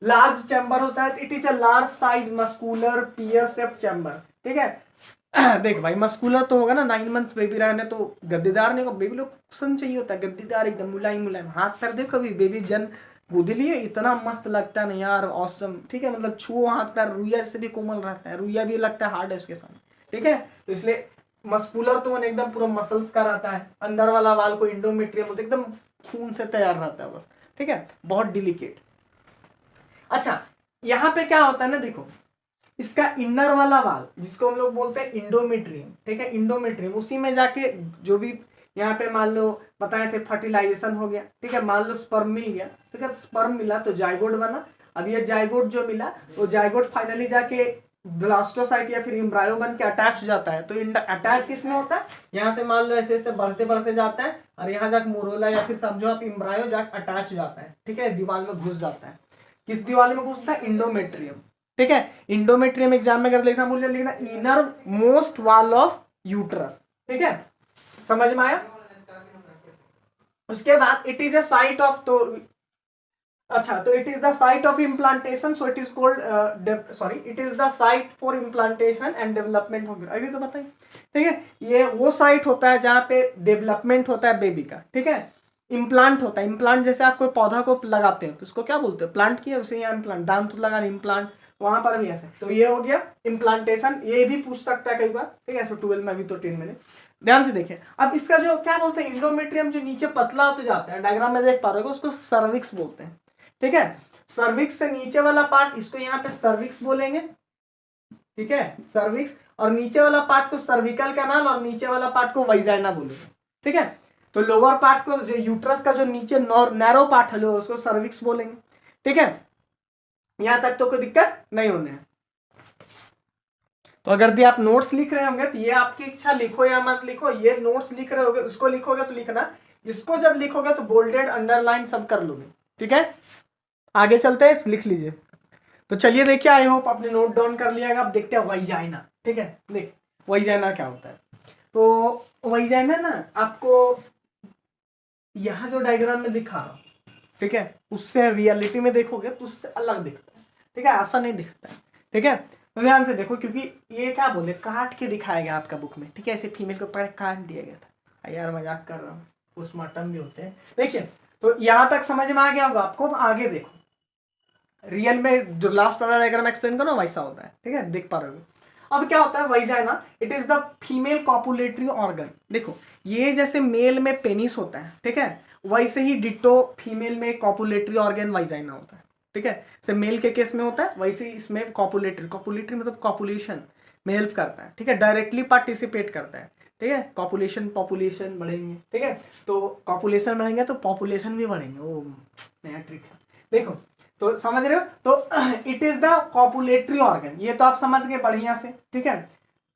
लार्ज चैम्बर होता है, it is a large size muscular pear shaped chamber. ठीक है, देख भाई मस्कुलर तो होगा ना, 9 मंथ्स बेबी रहने, तो गद्देदार नहीं होगा, बेबी लोग कुशन चाहिए होता है, गद्देदार एकदम मुलायम मुलायम। हाथ पैर देखो अभी बेबी जन गोदी लिए, इतना मस्त लगता है ना यार, ऑसम। ठीक है, मतलब छुओ हाथ पैर, रुइया से भी कोमल रहता है, रुइया भी लगता है हार्ड है उसके सामने। ठीक है, तो इसलिए मस्कुलर तो एकदम पूरा मसल्स का रहता है, अंदर वाला वाल को इंडोमेट्रियम होता है, एकदम खून से तैयार रहता है बस। ठीक है, बहुत डिलिकेट। अच्छा, यहाँ पे क्या होता है ना, देखो इसका इनर वाला वाल जिसको हम लोग बोलते हैं इंडोमेट्रियम। ठीक है, इंडोमेट्रियम, उसी में जाके जो भी यहाँ पे मान लो बताए थे फर्टिलाइजेशन हो गया। ठीक है, मान लो स्पर्म मिल गया। ठीक है, स्पर्म मिला तो जाइगोट बना। अब ये जाइगोट जो मिला, वो जाइगोट फाइनली जाके ब्लास्टोसाइट या फिर एम्ब्रायो बन के अटैच हो जाता है। तो अटैच किस में होता है, यहाँ से मान लो ऐसे ऐसे बढ़ते बढ़ते जाता है, और यहाँ जाके मोरोला या फिर समझो आप एम्ब्रायो जाके अटैच हो जाता है। ठीक है, दीवार में घुस जाता है। किस दीवार में घुसता है, इंडोमेट्रियम। ठीक है, इंडोमेट्रियम एग्जाम में अगर लिखना मूल्य लिखना inner most wall of uterus. ठीक है, समझ में आया। उसके बाद it is a site of, तो अच्छा, तो it is the site of implantation, so it is called, sorry it is the site for implantation and development of, अभी तो बताइए। ठीक है, ये वो साइट होता है जहाँ पे डेवलपमेंट होता है बेबी का। ठीक है, इम्प्लांट होता है, इम्प्लांट जैसे आप कोई पौधा को लगाते हैं तो उसको क्या बोलते हैं, प्लांट किया, उसे यहाँ इम्प्लांट, दांत तो लगा इम्प्लांट, वहां पर भी ऐसे। तो ये हो गया इम्प्लांटेशन, ये भी पूछ सकता है कई बार। ठीक है, सो 12 में, अभी तो 10 में ध्यान से देखिए। अब इसका जो क्या बोलते हैं, इंडोमेट्रियम जो नीचे पतला होते जाता है, डायग्राम में देख पा रहे हो, उसको सर्विक्स बोलते हैं। ठीक है, सर्विक्स से नीचे वाला पार्ट, इसको यहाँ पे सर्विक्स बोलेंगे। ठीक है, सर्विक्स, और नीचे वाला पार्ट को सर्विकल कैनाल, और नीचे वाला पार्ट को वाइजाइना बोलेंगे। ठीक है, तो लोअर पार्ट को, जो यूट्रस का जो नीचे नैरो पार्ट है उसको सर्विक्स बोलेंगे। ठीक है, यहां तक तो कोई दिक्कत नहीं होने है। तो अगर भी आप नोट्स लिख रहे होंगे तो ये आपकी इच्छा, लिखो या मत लिखो, ये नोट्स लिख रहे होगे उसको लिखोगे तो लिखना, इसको जब लिखोगे तो बोल्डेड अंडरलाइन सब कर लोगे। ठीक है, आगे चलते हैं, लिख लीजिए। तो चलिए देखिए, आई होप आपने नोट डाउन कर लिया। अब देखते हैं वाइजाइना। ठीक है, देख वाइजाइना क्या होता है। तो वाइजाइना ना आपको यहाँ जो डायग्राम में दिखा रहा हूँ, ठीक है, उससे रियलिटी में देखोगे तो उससे अलग दिखता है। ठीक है, ऐसा नहीं दिखता है। ठीक है, तो ध्यान से देखो, क्योंकि ये क्या बोले, काट के दिखाया गया आपका बुक में। ठीक है, ऐसे फीमेल को पकड़ काट दिया गया था। यार मजाक कर रहा हूँ, पोस्टमार्टम भी होते हैं। देखिए, तो यहाँ तक समझ में आ गया होगा आपको। अब आगे देखो, रियल में जो लास्ट वाला डायग्राम एक्सप्लेन करो वैसा होता है। ठीक है, देख पा रहे हो। अब क्या होता है vagina, it is the female copulatory organ. देखो, ये जैसे मेल में पेनिस होता है, ठीक है, वैसे ही डिटो फीमेल में कॉपुलेटरी ऑर्गन वाइजाइना होता है। ठीक है, जैसे मेल के केस में होता है वैसे ही इसमें कॉपुलेटरी, कॉपुलेटरी मतलब कॉपुलेशन में हेल्प करता है। ठीक है, डायरेक्टली पार्टिसिपेट करता है। ठीक है, कॉपुलेशन पॉपुलेशन बढ़ेंगे। ठीक है, तो कॉपुलेशन बढ़ेंगे तो पॉपुलेशन भी बढ़ेंगे। वो नया ट्रिक है, देखो। तो समझ रहे हो, तो it is the copulatory organ, ये तो आप समझ गए बढ़िया से। ठीक है,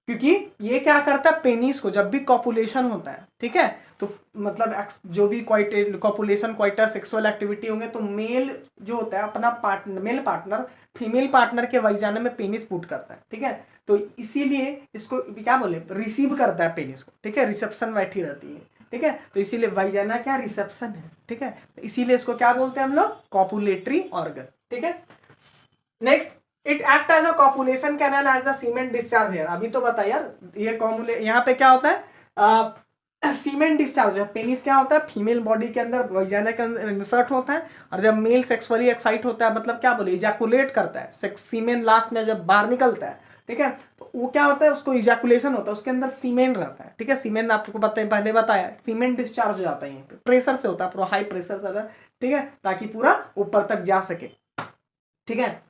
क्योंकि ये क्या करता है, पेनिस को जब भी कॉपुलेशन होता है, ठीक है, तो मतलब जो भी कॉपुलेशन क्वाइटस सेक्सुअल एक्टिविटी होंगे, तो मेल जो होता है अपना partner, male partner female partner के वाइजाना में पेनिस पुट करता है। ठीक है, तो इसीलिए इसको क्या बोले, रिसीव करता है पेनिस को। ठीक है, रिसेप्शन बैठी रहती है। ठीक है, तो इसीलिए वाइजाना क्या, रिसेप्शन है। ठीक है, तो इसीलिए इसको क्या बोलते हैं हम लोग, कॉपुलेटरी ऑर्गन। ठीक है, next, it act as a copulation canal as the semen discharge here. अभी तो बता यार, ये यहाँ पे क्या होता है, सीमेंट डिस्चार्ज है। पेनिस क्या होता है, फीमेल बॉडी के अंदर वाइजाना के अंदर इंसर्ट होता है, और जब मेल सेक्सुअली एक्साइट होता है, मतलब क्या बोले, इजैकुलेट करता है, सीमेन लास्ट में जब बाहर निकलता है, ठीक है, तो वो क्या होता है, उसको इजैकुलेशन होता है, उसके अंदर सीमेन रहता है। ठीक है, सीमेन आपको पहले बताया, सीमेंट डिस्चार्ज हो जाता है, यहाँ पे प्रेशर से होता है, पूरा हाई प्रेशर से। ठीक है, ताकि पूरा ऊपर तक जा सके। ठीक है,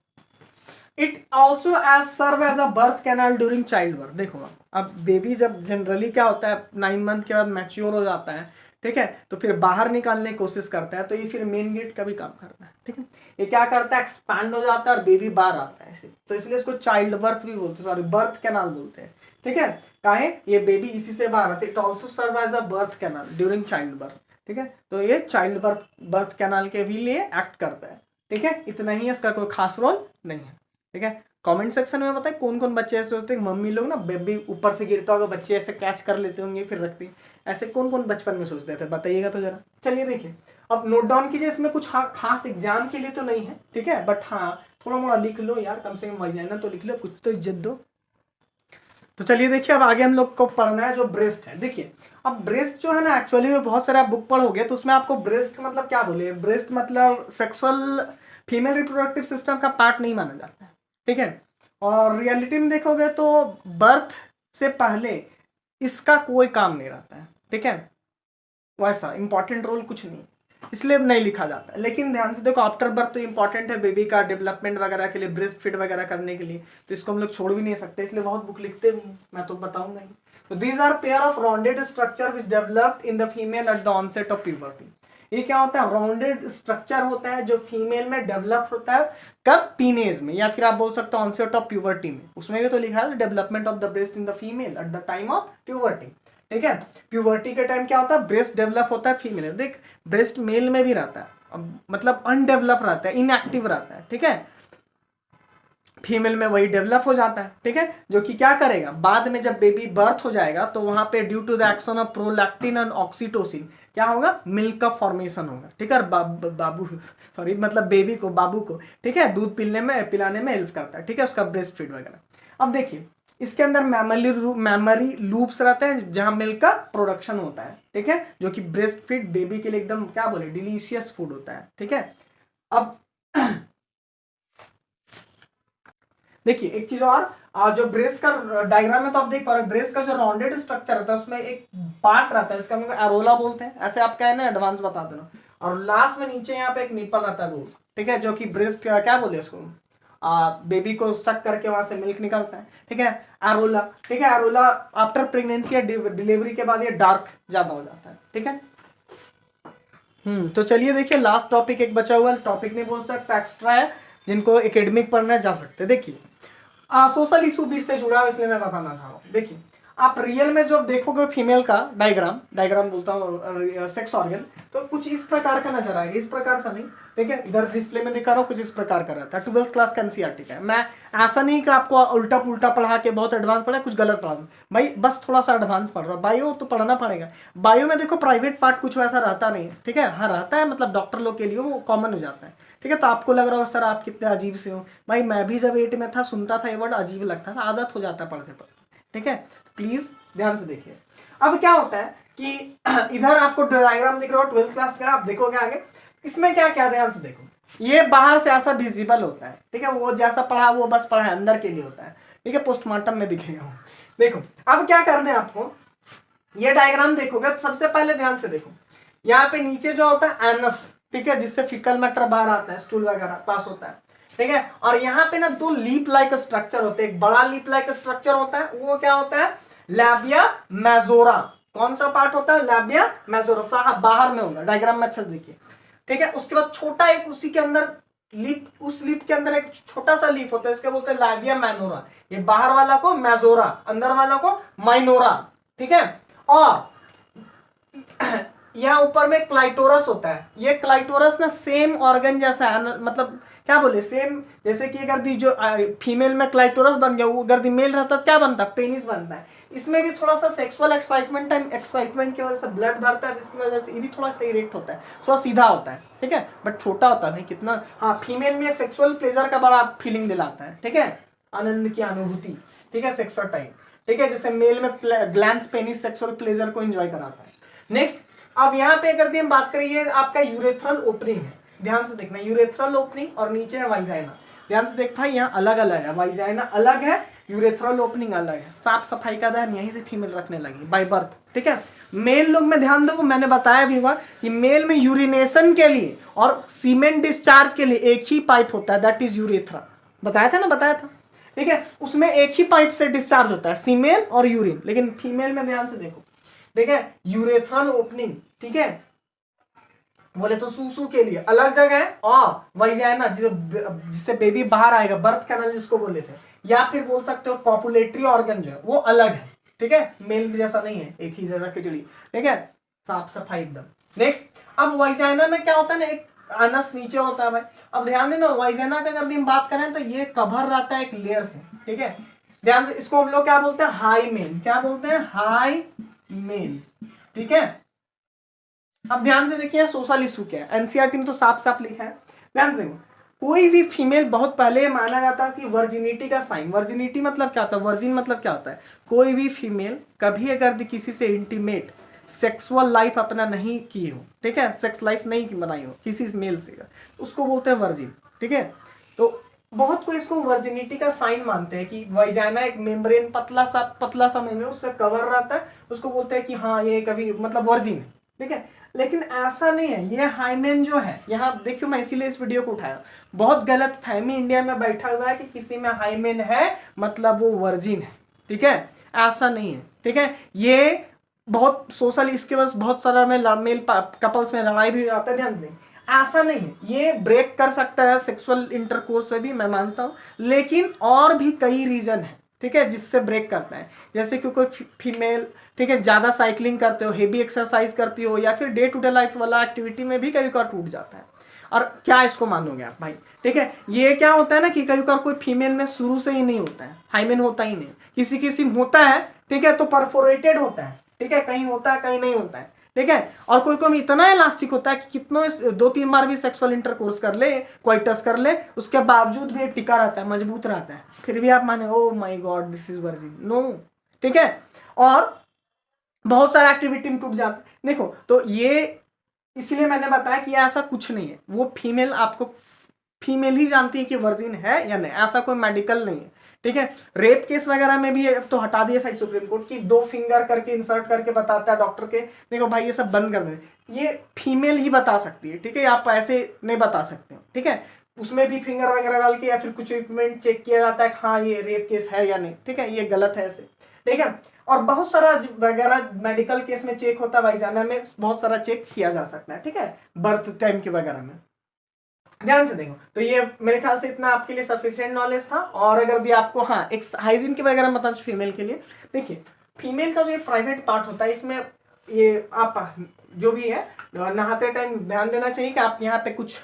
it also as serve as a birth canal during child birth. देखो, अब बेबी जब जनरली क्या होता है, 9 मंथ के बाद मैच्योर हो जाता है, ठीक है, तो फिर बाहर निकालने की कोशिश करता है, तो ये फिर मेन गेट का भी काम करता है। ठीक है, ये क्या करता है, एक्सपैंड हो जाता है और बेबी बाहर आता है ऐसे, तो इसलिए इसको चाइल्ड बर्थ भी बोलते हैं, सॉरी बर्थ कैनाल बोलते हैं। ठीक है, काहे, ये बेबी इसी से बाहर आता है। It also serve as a birth canal during child birth. ठीक है, तो ये चाइल्ड बर्थ कैनाल के भी लिए एक्ट करता है। ठीक है, इतना ही, इसका कोई खास रोल नहीं है। ठीक है, कमेंट सेक्शन में बताए कौन कौन बच्चे ऐसे होते हैं, मम्मी लोग ना बेबी ऊपर से गिरता होगा, बच्चे ऐसे कैच कर लेते होंगे फिर रखते, ऐसे कौन कौन बचपन में सोचते थे, बताइएगा तो जरा। चलिए देखिए, अब नोट डाउन कीजिए, इसमें कुछ खास एग्जाम के लिए तो नहीं है। ठीक है, बट हाँ थोड़ा मोड़ा लिख लो यार, कम से कम वाइजाइना तो लिख लो, कुछ तो इज्जत दो। तो चलिए देखिए, अब आगे हम लोग को पढ़ना है जो ब्रेस्ट है। देखिए, अब ब्रेस्ट जो है ना, एक्चुअली में बहुत सारे आप बुक पढ़ोगे तो उसमें आपको ब्रेस्ट मतलब क्या बोले, ब्रेस्ट मतलब सेक्सुअल फीमेल रिप्रोडक्टिव सिस्टम का पार्ट नहीं माना जाता है। ठीक है, और रियलिटी में देखोगे तो बर्थ से पहले इसका कोई काम नहीं रहता है। ठीक है, वैसा इंपॉर्टेंट रोल कुछ नहीं, इसलिए नहीं लिखा जाता है। लेकिन ध्यान से देखो, आफ्टर बर्थ तो इंपॉर्टेंट है बेबी का डेवलपमेंट वगैरह के लिए, ब्रेस्ट फीड वगैरह करने के लिए, तो इसको हम लोग छोड़ भी नहीं सकते, इसलिए बहुत बुक लिखते भी हैं, मैं तो बताऊंगा ही। तो these are pair of rounded structure which developed in the female at the onset of puberty. ये क्या होता है, राउंडेड स्ट्रक्चर होता है जो फीमेल में डेवलप होता है, कब, टीनेज में, या फिर आप बोल सकते हो ऑनसेट ऑफ प्यूबर्टी में। उसमें भी तो लिखा है development of the breast in the female at the time of puberty. ठीक है, प्यूबर्टी के टाइम क्या होता है, ब्रेस्ट डेवलप होता है फीमेल। देख, ब्रेस्ट मेल में भी रहता है, अब मतलब अनडेवलप रहता है, इनएक्टिव रहता है। ठीक है, फीमेल में वही डेवलप हो जाता है। ठीक है, जो कि क्या करेगा, बाद में जब बेबी बर्थ हो जाएगा तो वहां पे due to the action of prolactin and oxytocin क्या होगा, मिल्क का फॉर्मेशन होगा। ठीक है, बाबू सॉरी मतलब बेबी को, बाबू को, ठीक है, दूध पिलाने में हेल्प करता है। ठीक है, उसका ब्रेस्ट फीड वगैरह। अब देखिए, इसके अंदर मेमोरी लूप्स रहते हैं जहां मिल्क का प्रोडक्शन होता है। ठीक है, जो कि ब्रेस्ट फीड बेबी के लिए एकदम क्या बोले, डिलीशियस फूड होता है। ठीक है, अब देखिए एक चीज और, जो ब्रेस्ट का डायग्राम में तो आप देख पा रहे हो, ब्रेस्ट का जो राउंडेड स्ट्रक्चर रहता है उसमें एक पार्ट रहता है, इसका हम एरोला बोलते हैं, ऐसे आप कहना एडवांस बता देना। और लास्ट में नीचे यहाँ पे एक निपल रहता है गोल, ठीक है, जो कि ब्रेस्ट का क्या बोले उसको, बेबी को सक करके वहां से मिल्क निकलता है, ठीक है, एरोला, ठीक है। एरोला आफ्टर प्रेगनेंसी या डिलीवरी के बाद ये डार्क ज्यादा हो जाता है, ठीक है। तो चलिए देखिए लास्ट टॉपिक एक बचा हुआ है, टॉपिक नहीं बोल सकता, एक्स्ट्रा है, जिनको एकेडमिक पढ़ना जा सकते हैं। देखिए सोशल इशू भी इससे जुड़ा है, इसलिए मैं बताना चाह रहा हूँ। देखिए आप रियल में जो देखोगे फीमेल का डायग्राम बोलता हूँ सेक्स ऑर्गन, तो कुछ इस प्रकार का नजर आएगा, इस प्रकार से नहीं, ठीक है, इधर डिस्प्ले में दिखा रहा हूँ, कुछ इस प्रकार का रहता है। 12th क्लास का एनसीईआरटी का है, मैं ऐसा नहीं कि आपको उल्टा पुल्टा पढ़ा के बहुत एडवांस पढ़ा, कुछ गलत पढ़ा दूं भाई, बस थोड़ा सा एडवांस पढ़ रहा हूँ। बायो तो पढ़ना पड़ेगा, बायो में देखो प्राइवेट पार्ट कुछ वैसा रहता नहीं है, ठीक है, हाँ रहता है, मतलब डॉक्टर लोग के लिए वो कॉमन हो जाता है, ठीक है। तो आपको लग रहा हो सर आप कितने अजीब से हो, भाई मैं भी जब 8 में था सुनता था ये वर्ड अजीब लगता था, आदत हो जाता है पढ़ते पढ़ते, ठीक है। प्लीज ध्यान से देखिए। अब क्या होता है कि इधर आपको डायग्राम दिख रहा हो 12th क्लास का, आप देखोगे आगे, इसमें क्या क्या ध्यान से देखो, ये बाहर से ऐसा विजिबल होता है, ठीक है, वो जैसा पढ़ा वो बस पढ़ा है, अंदर के लिए होता है, ठीक है, पोस्टमार्टम में दिखेगा वो। देखो अब क्या करना है आपको, ये डायग्राम देखोगे तो सबसे पहले ध्यान से देखो, यहाँ पे नीचे जो होता है एनस, ठीक है, जिससे फिकल मैटर बाहर आता है, स्टूल वगैरह पास होता है, ठीक है। और यहाँ पे ना दो लीप लाइक स्ट्रक्चर होते हैं, एक बड़ा लीप लाइक स्ट्रक्चर होता है, वो क्या होता है, लैबिया मेजोरा। कौन सा पार्ट होता है, लैबिया मेजोरा, बाहर में होगा, डायग्राम में अच्छे से देखिए, ठीक है। उसके बाद छोटा एक उसी के अंदर लीप, उस लीप के अंदर एक छोटा सा लीप होता है, इसके बोलते हैं लैबिया माइनोरा, ये बाहर वाला को मेजोरा, अंदर वाला को माइनोरा, ठीक है। और यहाँ ऊपर में क्लाइटोरस होता है, ये क्लाइटोरस ना सेम ऑर्गन जैसा है, मतलब क्या बोले सेम, जैसे कि अगर दी जो फीमेल में क्लाइटोरस बन गया, वो अगर दी मेल रहता तो क्या बनता, पेनिस बनता है। इसमें भी थोड़ा सा सेक्सुअल एक्साइटमेंट की वजह से ब्लड भरता है, जिसकी वजह से ये भी थोड़ा सा इरेक्ट होता है, थोड़ा सीधा होता है, ठीक है, बट छोटा होता है भाई कितना, हाँ फीमेल में सेक्सुअल प्लेजर का बड़ा फीलिंग दिलाता है, ठीक है, आनंद की अनुभूति, ठीक है, सेक्सुअल टाइम, ठीक है, जैसे मेल में ग्लैंस पेनिस सेक्सुअल प्लेजर को एंजॉय कराता है। नेक्स्ट अब यहाँ पे अगर हम बात करें, ये आपका यूरेथ्रल ओपनिंग है, ध्यान से देखना, यूरेथ्रल ओपनिंग और नीचे है वाइजाइना, ध्यान से देखना, यहाँ अलग अलग है, वाइजाइना अलग है, यूरेथ्रल ओपनिंग अलग है। साफ सफाई का ध्यान यहीं से फीमेल रखने लगी बाय बर्थ, ठीक है। मेल लोग में ध्यान दो, मैंने बताया भी हुआ कि मेल में यूरिनेशन के लिए और सीमेंट डिस्चार्ज के लिए एक ही पाइप होता है, दैट इज यूरेथ्रा, बताया था ना, बताया था, ठीक है, उसमें एक ही पाइप से डिस्चार्ज होता है, सीमेल और यूरिन। लेकिन फीमेल में ध्यान से देखो, ठीक है, यूरेथ्रल ओपनिंग, ठीक है, बोले तो सूसू के लिए अलग जगह है, और वाइजाइना जिससे बेबी बाहर आएगा, बर्थ कैनल जिसको बोले थे, या फिर बोल सकते हो कॉपुलेटरी ऑर्गन जो है वो अलग है, ठीक है, मेल जैसा नहीं है, एक ही जगह खिचड़ी, ठीक है, साफ सफाई एकदम। नेक्स्ट अब वाइजाइना में क्या होता है ना, एक अनस नीचे होता है भाई। अब ध्यान देना, वाइजाइना का अगर हम बात करें तो ये कवर रहता है एक लेयर से, ठीक है, ध्यान से, इसको हम लोग क्या बोलते हैं, हाई मेन, क्या बोलते हैं, हाई मेन, ठीक है। अब ध्यान से देखिए सोशल इशू क्या है, एनसीईआरटी में तो साफ साफ लिखा है, ध्यान से, कोई भी फीमेल बहुत पहले माना जाता है कि वर्जिनिटी का साइन, वर्जिनिटी मतलब क्या होता है, वर्जिन मतलब क्या होता है, कोई भी फीमेल कभी अगर किसी से इंटीमेट सेक्सुअल लाइफ अपना नहीं किए हो, ठीक है, सेक्स लाइफ नहीं बनाई हो किसी मेल से, उसको बोलते हैं वर्जिन, ठीक है। तो बहुत कोई इसको वर्जिनिटी का साइन मानते हैं कि वाइजाइना एक मेम्ब्रेन पतला सा मेम्ब्रेन उससे कवर रहता है, उसको बोलते हैं कि हाँ ये कभी मतलब वर्जिन है, ठीक है। लेकिन ऐसा नहीं है, ये हाइमेन जो है, यहाँ देखियो मैं इसीलिए इस वीडियो को उठाया, बहुत गलत फहमी इंडिया में बैठा हुआ है कि किसी में हाइमेन है मतलब वो वर्जिन है, ठीक है, ऐसा नहीं है, ठीक है। ये बहुत सोशल, इसके बस बहुत सारा में मेल कपल्स में लड़ाई भी जाता है, ध्यान दें, ऐसा नहीं है, ये ब्रेक कर सकता है सेक्सुअल इंटरकोर्स से भी, मैं मानता हूँ, लेकिन और भी कई रीजन है, ठीक है, जिससे ब्रेक करता है, जैसे कि कोई फीमेल, ठीक है, ज्यादा साइकिलिंग करते हो, हेवी एक्सरसाइज करती हो, या फिर डे टू डे लाइफ वाला एक्टिविटी में भी कभी कभार टूट जाता है। और क्या इसको मानोगे आप भाई, ठीक है, ये क्या होता है ना कि कभी कभार कोई फीमेल में शुरू से ही नहीं होता है, हाइमेन होता ही नहीं, किसी किसी में होता है, ठीक है, तो परफोरेटेड होता है, ठीक है, कहीं होता है कहीं नहीं होता है, ठीक है। और कोई कोई इतना इलास्टिक होता है कि कितनों 2-3 बार भी सेक्सुअल इंटरकोर्स कर ले, कोई टच कर ले, उसके बावजूद भी टिका रहता है, मजबूत रहता है, फिर भी आप माने oh my god this is virgin, no, ठीक है। और बहुत सारा एक्टिविटी में टूट जाता है, देखो, तो ये इसलिए मैंने बताया कि ऐसा कुछ नहीं है, वो फीमेल आपको फीमेल ही जानती है कि वर्जिन है या नहीं, ऐसा कोई मेडिकल नहीं है, ठीक है। रेप केस वगैरह में भी अब तो हटा दिया शायद सुप्रीम कोर्ट की, 2 फिंगर करके इंसर्ट करके बताता है डॉक्टर के, देखो भाई ये सब बंद कर दें, ये फीमेल ही बता सकती है, ठीक है, आप ऐसे नहीं बता सकते, ठीक है। उसमें भी फिंगर वगैरह डाल के या फिर कुछ इक्विपमेंट चेक किया जाता है हाँ ये रेप केस है या नहीं, ठीक है, ये गलत है ऐसे, ठीक है। और बहुत सारा वगैरह मेडिकल केस में चेक होता है, वाइजाना में बहुत सारा चेक किया जा सकता है, ठीक है, बर्थ टाइम के वगैरह में, ध्यान से देखो। तो ये मेरे ख्याल से इतना आपके लिए सफिशिएंट नॉलेज था। और अगर दिया आपको हाँ एक हाइजीन के वगैरह बता फीमेल के लिए, देखिए फीमेल का जो ये प्राइवेट पार्ट होता है इसमें ये आप जो भी है नहाते टाइम ध्यान देना चाहिए कि आप यहाँ पे कुछ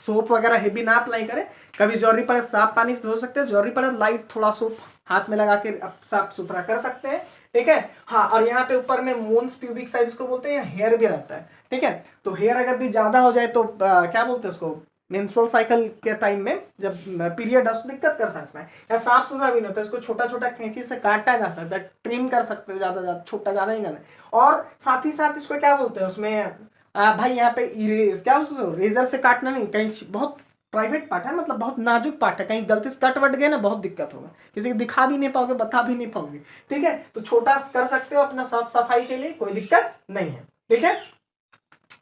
सोप वगैरह हेवी ना अप्लाई करें, कभी जरूरी पड़े साफ पानी से धो सकते हैं, जरूरी पड़े लाइट थोड़ा सोप हाथ में लगा के आप साफ सुथरा कर सकते हैं, ठीक है। हाँ, और यहाँ पे ऊपर में मोन्स प्यूबिक साइज उसको बोलते हैं, हेयर भी रहता है, ठीक है। तो हेयर अगर भी ज्यादा हो जाए तो क्या बोलते हैं उसको, मेंस्ट्रुअल साइकिल के टाइम में जब पीरियड है दिक्कत कर सकता है, या साफ सुथरा भी नहीं होता, इसको छोटा छोटा कैंची से काटा जा सकता है, ट्रिम कर सकते हो, ज्यादा छोटा ज्यादा नहीं करना है। और साथ ही साथ इसको क्या बोलते हैं उसमें भाई यहाँ पे इरेज क्या उसको रेजर से काटना नहीं, कहीं बहुत प्राइवेट पार्ट है, मतलब बहुत नाजुक पार्ट है, कहीं गलती से कट वट गए ना बहुत दिक्कत होगा, किसी को दिखा भी नहीं पाओगे, बता भी नहीं पाओगे, ठीक है। तो छोटा कर सकते हो अपना साफ सफाई के लिए, कोई दिक्कत नहीं है, ठीक है।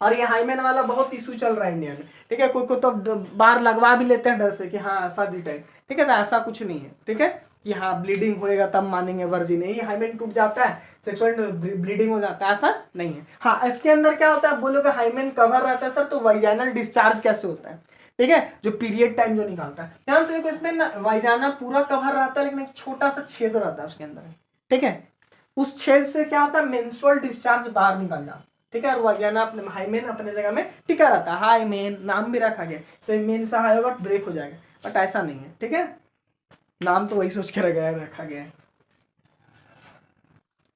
और ये हाईमेन वाला बहुत इशू चल रहा है इंडिया में, ठीक है, कोई तो बार लगवा भी लेते हैं डर से कि हाँ शादी टाइम, ठीक है, तो ऐसा कुछ नहीं है, ठीक है, कि हाँ ब्लीडिंग होएगा तब मानेंगे वर्जिन है, ये हाईमेन टूट जाता है सेक्सुअल ब्लीडिंग हो जाता है, ऐसा नहीं है। हाँ, इसके अंदर क्या होता है, आप बोलोगे हाईमेन कवर रहता है सर, तो वाइजाइनल डिस्चार्ज कैसे होता है, ठीक है, जो पीरियड टाइम जो निकालता है, ध्यान से देखो इसमें ना वाइजाना पूरा कवर रहता है लेकिन एक छोटा सा छेद रहता है उसके अंदर, ठीक है, उस छेद से क्या होता है मेंस्ट्रुअल डिस्चार्ज बाहर निकल जाता है, ठीक है। और वाइजाना अपने हाईमेन अपने जगह में टिका रहता है, हाईमेन नाम भी रखा गया, से मेन सा हाई होगा ब्रेक हो जाएगा, बट ऐसा नहीं है, ठीक है, नाम तो वही सोच के रखा गया है।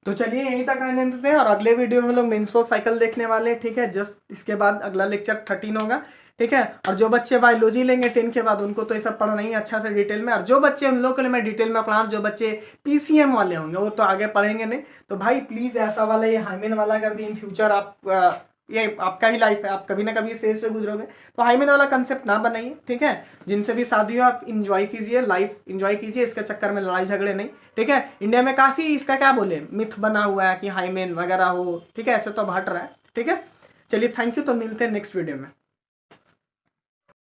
तो चलिए यहीं तक रहने देते हैं, और अगले वीडियो में हम लोग मेंस्ट्रुअल साइकिल देखने वाले हैं, ठीक है, जस्ट इसके बाद अगला लेक्चर 13 होगा, ठीक है। और जो बच्चे बायोलॉजी लेंगे 10 के बाद उनको तो ये सब पढ़ना ही अच्छा से डिटेल में, और जो बच्चे हम लोग के लिए मैं डिटेल में पढ़ा, जो बच्चे पीसीएम वाले होंगे वो तो आगे पढ़ेंगे नहीं, तो भाई प्लीज ऐसा वाला ये हाईमेन वाला कर दी, इन फ्यूचर आप ये आपका ही लाइफ है, आप कभी ना कभी स्टेज से गुजरोगे, तो हाईमेन वाला कंसेप्ट ना बनाइए, ठीक है। जिनसे भी शादी हो आप इंजॉय कीजिए, लाइफ इंजॉय कीजिए, इसके चक्कर में लड़ाई झगड़े नहीं, ठीक है। इंडिया में काफी इसका क्या बोले मिथ बना हुआ है कि हाईमेन वगैरह हो, ठीक है, ऐसे तो अब हट रहा है, ठीक है। चलिए थैंक यू, तो मिलते हैं नेक्स्ट वीडियो में।